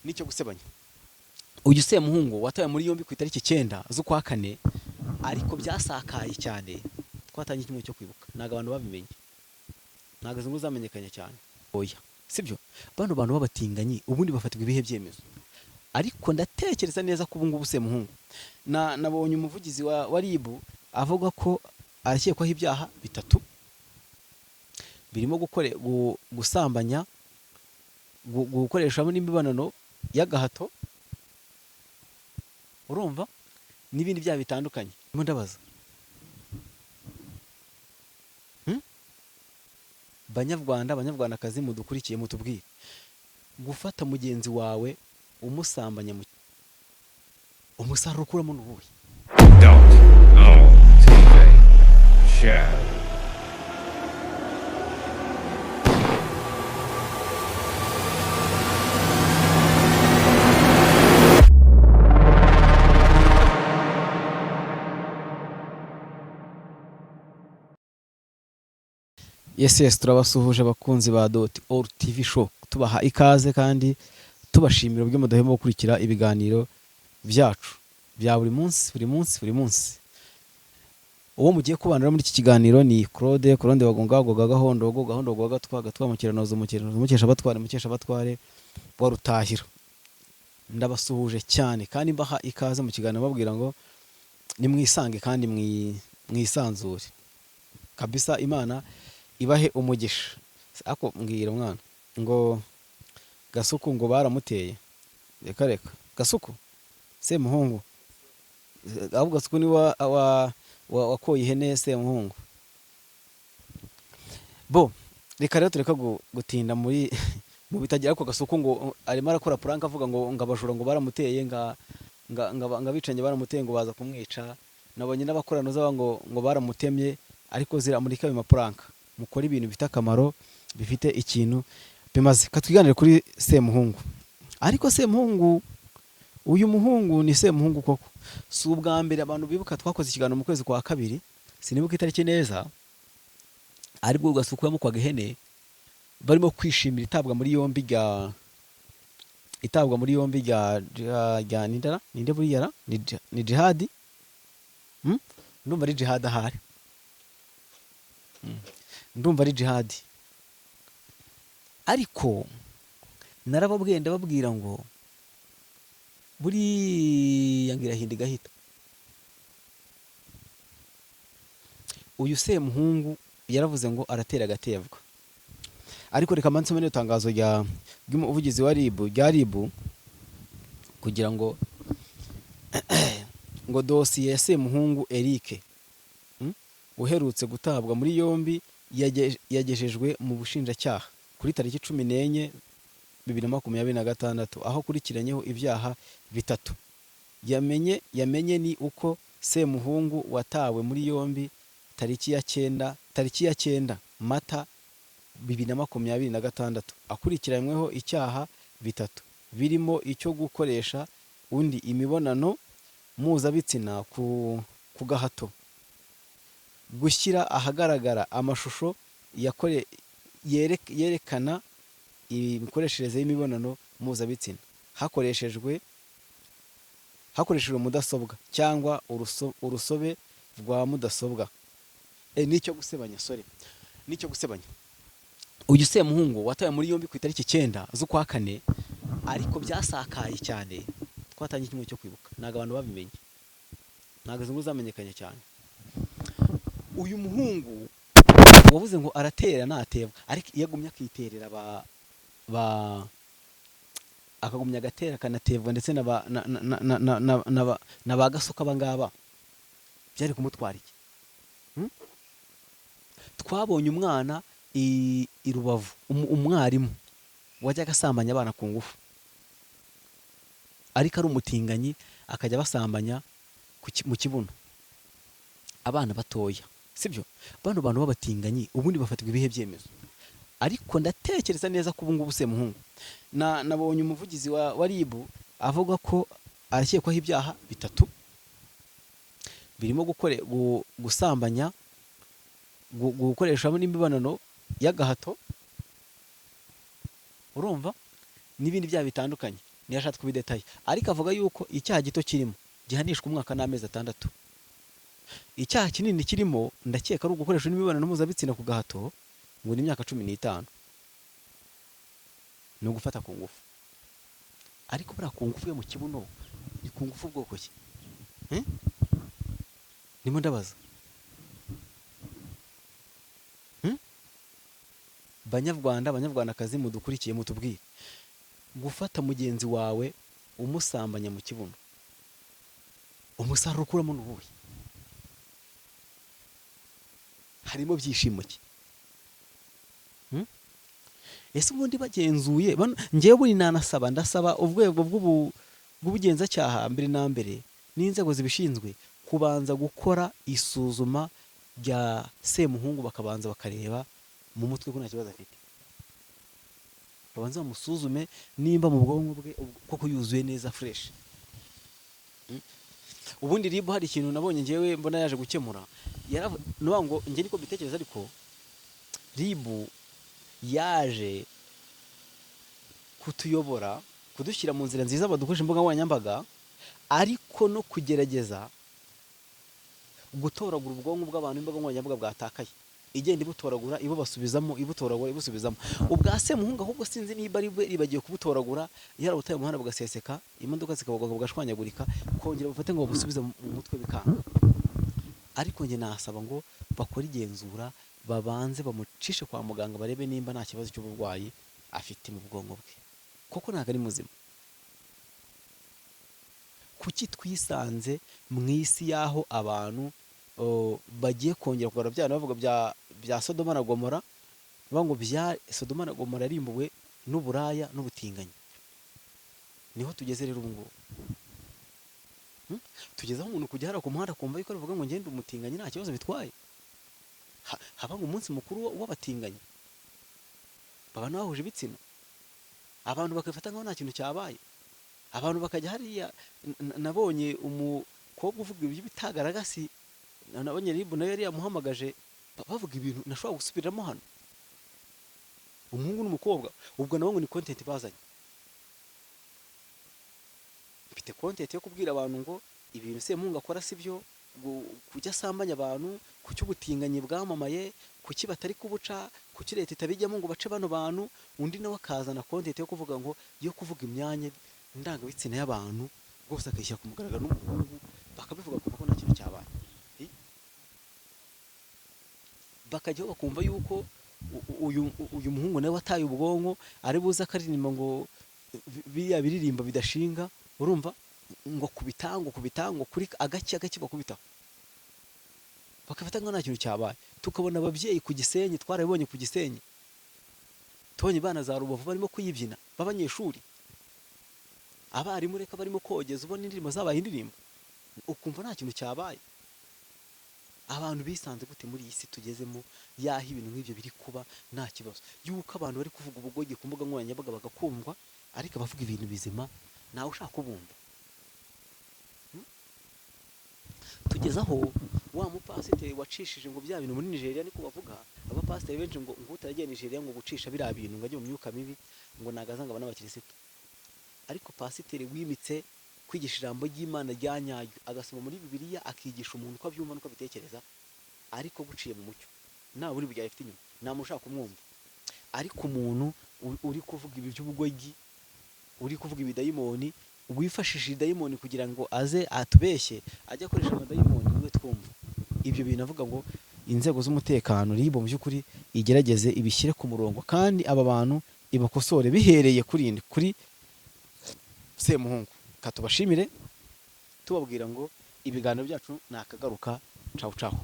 nicyo gusebanya. Uyu Semuhungu watawe muri yombi ku itariki 9 z'ukwa kane, ariko byasakaye cyane. Twatangiye kimwe cyo kwibuka, naga abantu babimenye, naga zungu zamenyekanye cyane. Oya, sibyo? Bano bantu babatinganyi ubundi bafatirwa ibihe byemezo. Ariko ndatekereza neza ko ubungubu Semuhungu nabonye umuvugizi wa RIB avuga ko arakekwaho ibyaha 3 birimo gusambanya, gukoresha n'imibonano y'agahato, urumva, n'ibindi byaha bitandukanye. Ndabaza banyarwandakazi mudukurikiye, mutubwire, gufata mugenzi wawe umusambanya umusaruro ukuramo n'ubuhe? Yes, turabasuhuje abakunzi ba .all TV show, tubaha ikaze kandi tubashimira ubwo mudahema gukurikira ibiganiro byacu bya buri munsi. Uwo mugiye kubanira muri iki kiganiro ni Claude Bagonga Gahondo Gatwa Mukiranozo Mukesha Batware wa Rutahira. Ndabasuhuje cyane kandi mbaha ikaze mu kiganiro, babwira ngo ni mwisange kandi mwisanzure kabisa. Imana ibahe umugisha. Ako mbwira mwana ngo Gasuku ngo baramuteye, reka Gasuku Semuhungu, ahubwo Gasuku ni wakoye ihene Semuhungu. Bo reka rero tureka gutinda mu bitagira ko Gasuku ngo arimo arakora prank avuga ngo abajura ngo baramuteye, ngabicanye baramuteye ngo baza kumwica. Nabonye n'abakorano zaba ngo baramutemye, ariko ziramurika mu prank. Mukora ibintu bifite akamaro, bifite ikintu bimaze. Katwiganire kuri Semuhungu. Ariko Semuhungu, uyu muhungu ni Semuhungu koko. Si ubwa mbere abantu bibuka twakoze ikiganiro mu kwezi kwa 2, sinibuka itariki neza, aribwo Gasuku yamukwaga ihene, barimo kwishimira itabwa muri yombi rya Nindara, ninde buriyara ni Jihad. Ndumva ari Jihad ahari. Ndumva ari Jihad. Ariko narababwiye ndababwira ngo buri yangira hindi gahita. Uyu Semuhungu yaravuze ngo aratera agatebwa. Ariko reka mansome no tangazo ry'umuvugizi wa RIB kugira ngo dosiye ya Semuhungu Eric uherutse gutabwa muri yombi yagejejwe mu bushinjacyaha kuri tariki 14 2026, aho kurikiranyeho ibyaha 3. Yamenye ni uko Semuhungu watawe muri yombi tariki ya 9 Mata 2026 akurikiranyweho icyaha 3 birimo icyo gukoresha undi imibonano mpuzabitsina ku gahato, gushyira ahagaragara amashusho yerekana imikoreshereze y'imibonano mpuzabitsina hakoreshejwe mudasobwa cyangwa urusobe rwa mudasobwa. Nicyo gusebanya. Uyu Semuhungu watawe muri yombi ku itariki 9 z'ukwa kane, ariko byasakaye cyane. Twatangiye kimwe cyo kwibuka, naga abantu babimenye, naga zungu zamenyekanye cyane. Uyu muhungu wavuze ngo aratera natebwa, ariko yagumye akiterera akagumya agatera kanatebwa, ndetse na ba Gasuka abangaba byari kumutwara iki? Twabonye umwana i Rubavu, umwarimu wajya gasambanya abana ku ngufu, ariko ari umutinganyi, akajya basambanya mu kibuno abana batoya, sibyo? Bano bantu babatinganyi ubundi bafatirwa ibihe byemezo. Ariko ndatekereza neza ko ubungubu Semuhungu nabonye umuvugizi wa RIB avuga ko arakekwaho ibyaha 3 birimo gusambanya, gukoresha n'imibonano y'agahato, urumva, n'ibindi byaha bitandukanye. ntiyashatse kubidetaye, ariko avuga yuko icyaha gito kirimo gihanishwa umwaka n'amezi 6. Icyaha kinini kirimo ndakeka ari ugukoresha n'imibonano mpuzabitsina ku gahato, ngo ni imyaka 15, ni ugufata ku ngufu. Ariko buriya ku ngufu yo mu kibuno ni ku ngufu bwoko ki? Nimo ndabaza. Banyarwandakazi mudukurikiye mutubwire, gufata mugenzi wawe umusambanya mu kibuno, umusaruro ukuramo n'ubuhe? Harimo byishimo ki? Ese ubundi bagenzuye ngewe buri ndasaba urwego bw'ubugenzacyaha mbere na mbere n'inzego zibishinzwe kubanza gukora isuzuma rya Semuhungu, bakabanza bakareba mu mutwe ko nta kibazo afite, babanza bamusuzume nimba mu bwonko bwe koko yuzuye neza fresh. Ubundi RIB hari ikintu nabonye ngewe mbona yaje gukemura, nuvuga ngo nge niko bitekereza, ariko RIB yaje kutuyobora, kudushyira mu nzira nziza, badukoresha imbuga nkoranyambaga, ariko no kugerageza gutoragura ubwonko bw'abantu imbuga nkoranyambaga bwatakaye, igenda ibutoragura ibubasubizamo, ibutoragura ibusubizamo. Ubwa Semuhungu ahubwo sinzi niba ari bwe ribagiye kubutoragura, yarabutaye umuhanda bugaseseka, imodoka zikabagwa bugashwanyagurika, kongera bufate ngo babusubize mu mutwe bikanga. Ariko nge nasaba ngo bakore igenzura, babanze bamucishe kwa muganga, barebe nimba nta kibazo cy'uburwayi afite mu bwonko bwe, kuko ntabwo ari muzima. Kuki twisanze mu isi y'aho abantu bagiye kongera kugarura bya bavuga bya Sodoma na Gomora, bavuga ngo bya Sodoma na Gomora yarimbuwe n'uburaya n'ubutinganyi. Niho tugeze rero ubu ngubu. Tugezeho umuntu kujya hara ku muhanda kumva yuko avuga ngo ngende umutinganyi nta kibazo bitwaye. Haba ngo umunsi mukuru w'abatinganyi, abantu bahuje ibitsina, abantu bakifata nkaho nta kintu cyabaye, abantu bakajya hariya. Nabonye umukobwa uvuga ibyo bitagaragasi, nabonye RIB nayo yari yamuhamagaje, bavuga ibintu nashobora gusubiramo hano, umuhungu n'umukobwa. Ubwo nabo ngo ni content bazanye, mfite content yo kubwira abantu ngo ibintu Semuhungu akora si byo, kujya asambanya abantu, kuki ubutinganyi bwamamaye, kuki batari kubuca, kuki leta itabijyamo ngo bace bano bantu. Undi nawe akazana content yo kuvuga ngo yo kuvuga imyanya ndangabitsina y'abantu rwose, akayishyira ku mugaragaro n'umuhungu, bakabivuga kuko nta kintu cyabaye. Bakajyaho bakumva yuko uyu muhungu nawe wataye ubwonko ari buze akaririmba ngo biriya biririmba bidashinga, urumva ngo kubitango kuri agaki bakubitaho, bakafata ngo nta kintu cyabaye. Tukabona ababyeyi ku Gisenyi, twarabibonye ku Gisenyi, tubonye bana za Rubavu barimo kuyibyina b'abanyeshuri, abarimu reka barimo kogeza, ubona indirimbo zabaye indirimbo, ukumva nta kintu cyabaye. Abantu bisanze gute muri iyi si tugezemo, yaho ibintu nk'ibyo biri kuba nta kibazo, yuko abantu bari kuvuga ubugogi ku mbuga nkoranyambaga bagakumva, ariko abavuga ibintu bizima nawe ushaka kubumva. Tugeze aho wa mupasiteri wacishije ngo bya bintu muri Nigeria, niko bavuga abapasiteri benshi ngo utaragiye Nigeria ngo gucisha biriya bintu ngo ajye mu myuka mibi, ngo nagaza ngo n'abakirisitu. Ariko pasiteri wimitse kwigisha ijambo ry'Imana rya nyaryo, agasoma muri Bibiliya akigisha umuntu uko abyumva n'uko abitekereza, ariko guciye mu mucyo, nawe uri bujya afite inyuma, nta muntu ushaka kumwumva. Ariko umuntu uri kuvuga ibi by'ubugogi, uri kuvuga ibidayimoni, wifashishije idayimoni kugira ngo aze atubeshye, ajya akoresha amadayimoni niwe twumva. Ibyo bintu avuga ngo inzego z'umutekano RIB mu by'ukuri igerageze ibishyire ku murongo, kandi aba bantu ibakosore bihereye kuri Semuhungu. Katubashimire tubabwira ngo ibiganiro byacu nakagaruka. Ciao ciao.